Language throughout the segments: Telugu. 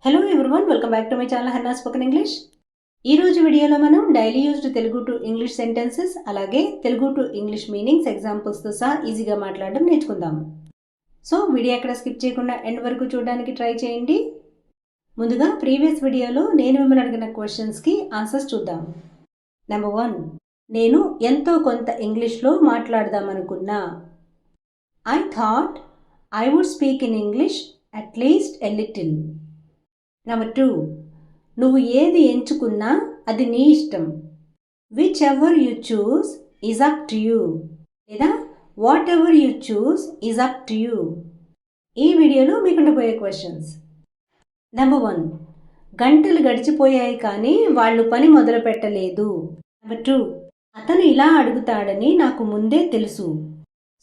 Hello everyone, welcome back to my channel Hannah spoken English. ఈ రోజు వీడియోలో మనం daily used Telugu to English sentences అలాగే తెలుగు టు ఇంగ్లీష్ మీనింగ్స్ ఎగ్జాంపుల్స్తో సహా ఈజీగా మాట్లాడడం నేర్చుకుందాం. సో వీడియో ఎక్కడ స్కిప్ చేయకుండా ఎండ్ వరకు చూడడానికి ట్రై చేయండి. ముందుగా ప్రీవియస్ వీడియోలో నేను మిమ్మల్ని అడిగిన క్వశ్చన్స్కి ఆన్సర్స్ చూద్దాం. నెంబర్ 1, నేను ఎంతో కొంత ఇంగ్లీష్లో మాట్లాడదామనుకున్నా. I thought I would speak in English at least a little. Number 2, నువ్వు ఏది ఎంచుకున్నా అది నీ ఇష్టం. Whichever you choose is up to you, లేదా whatever you choose is up to you. ఈ వీడియోలో మీకు ఉండబోయే క్వశ్చన్స్. నెంబర్ 1, గంటలు గడిచిపోయాయి కానీ వాళ్ళు పని మొదలు పెట్టలేదు. నెంబర్ 2, అతను ఇలా అడుగుతాడని నాకు ముందే తెలుసు.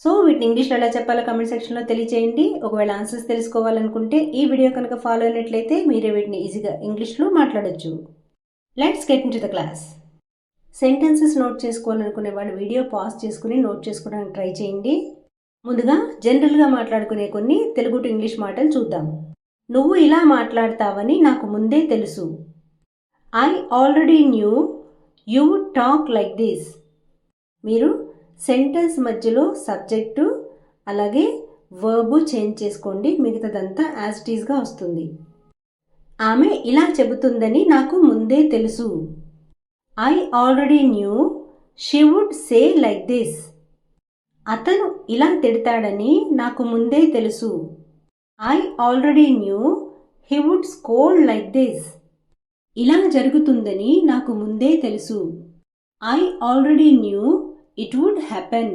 సో వీటిని ఇంగ్లీష్లో ఎలా చెప్పాలో కమెంట్ సెక్షన్లో తెలియచేయండి. ఒకవేళ ఆన్సర్స్ తెలుసుకోవాలనుకుంటే ఈ వీడియో కనుక ఫాలో అయినట్లయితే మీరే వీటిని ఈజీగా ఇంగ్లీష్లో మాట్లాడొచ్చు. Let's get into the class. Sentences note చేసుకోవాలనుకునే వాళ్ళు వీడియో పాజ్ చేసుకుని నోట్ చేసుకోవడానికి ట్రై చేయండి. ముందుగా జనరల్గా మాట్లాడుకునే కొన్ని తెలుగు టు ఇంగ్లీష్ మాటలు చూద్దాం. నువ్వు ఇలా మాట్లాడతావని నాకు ముందే తెలుసు. I already knew you would talk like this. మీరు సెంటెన్స్ మధ్యలో సబ్జెక్టు అలాగే వర్బు చేంజ్ చేసుకోండి, మిగతాదంతా యాజ్ ఇట్ ఈస్గా వస్తుంది. ఆమె ఇలా చెబుతుందని నాకు ముందే తెలుసు. I already knew she would say like this. అతను ఇలా తిడతాడని నాకు ముందే తెలుసు. I already knew he would scold like this. ఇలా జరుగుతుందని నాకు ముందే తెలుసు. I already knew it would happen.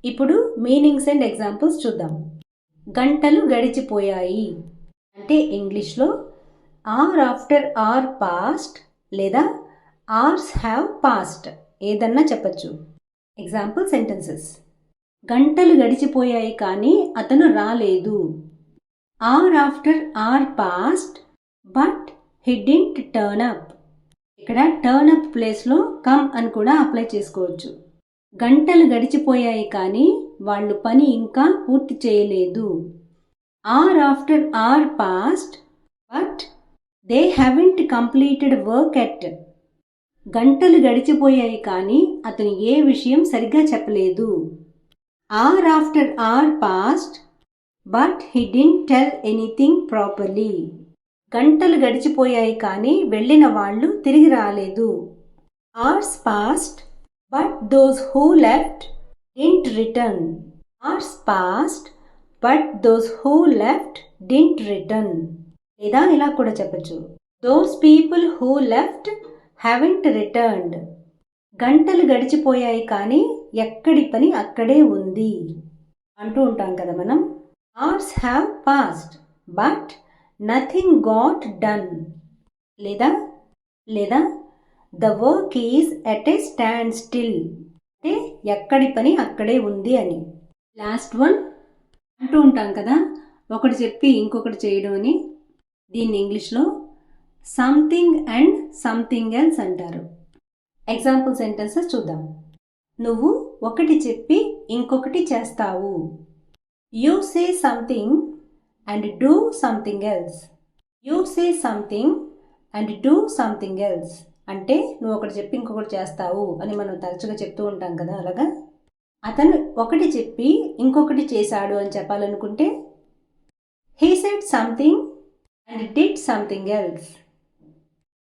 ఇప్పుడు మీనింగ్స్ అండ్ ఎగ్జాంపుల్స్ చూద్దాం. గంటలు గడిచిపోయాయి అంటే ఇంగ్లీష్లో ఆర్ ఆఫ్టర్ ఆర్ పాస్ట్ లేదా ఆర్స్ హ్యావ్ పాస్ట్ ఏదన్నా చెప్పచ్చు. Example sentences. గంటలు గడిచిపోయాయి కానీ అతను రాలేదు. Hour after hour passed but he didn't turn up. ఇక్కడ టర్న్ అప్ ప్లేస్లో కమ్ అని కూడా అప్లై చేసుకోవచ్చు. గంటలు గడిచిపోయాయి కానీ వాళ్ళు పని ఇంకా పూర్తి చేయలేదు. Hour after hour passed but they haven't completed work yet. గంటలు గడిచిపోయాయి కానీ అతను ఏ విషయం సరిగ్గా చెప్పలేదు. Hour after hour passed but he didn't tell anything properly. గంటలు గడిచిపోయాయి కానీ వెళ్ళిన వాళ్ళు తిరిగి రాలేదు. Hours passed but those who left didn't return. Hours passed but those who left didn't return. లేదా ఇలా కూడా చెప్పచ్చు, those people who left haven't returned. గంటలు గడిచిపోయాయి కానీ ఎక్కడి పని అక్కడే ఉంది అంటూ ఉంటాం కదా మనం. Hours have passed but nothing got done. లేదా the work is at a standstill అంటే ఎక్కడి పని అక్కడే ఉంది అని. లాస్ట్ వన్ అంటూ ఉంటాం కదా, ఒకటి చెప్పి ఇంకొకటి చేయడం అని. దీన్ని ఇంగ్లీష్లో సంథింగ్ అండ్ సంథింగ్ ఎల్స్ అంటారు. ఎగ్జాంపుల్ సెంటెన్సెస్ చూద్దాం. నువ్వు ఒకటి చెప్పి ఇంకొకటి చేస్తావు. You say something and do something else. You say something and do something else అంటే నువ్వు ఒకటి చెప్పి ఇంకొకటి చేస్తావు అని మనం తరచుగా చెప్తూ ఉంటాం కదా. అలాగా అతను ఒకటి చెప్పి ఇంకొకటి చేశాడు అని చెప్పాలనుకుంటే he said something and did something else.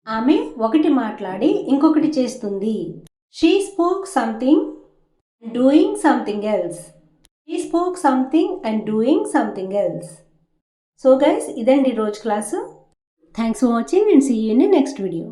ఆమె ఒకటి మాట్లాడి ఇంకొకటి చేస్తుంది. She spoke something and doing something else. She spoke something and doing something else. So guys, ఇదండి రోజు class. Thanks for watching and see you in the next video.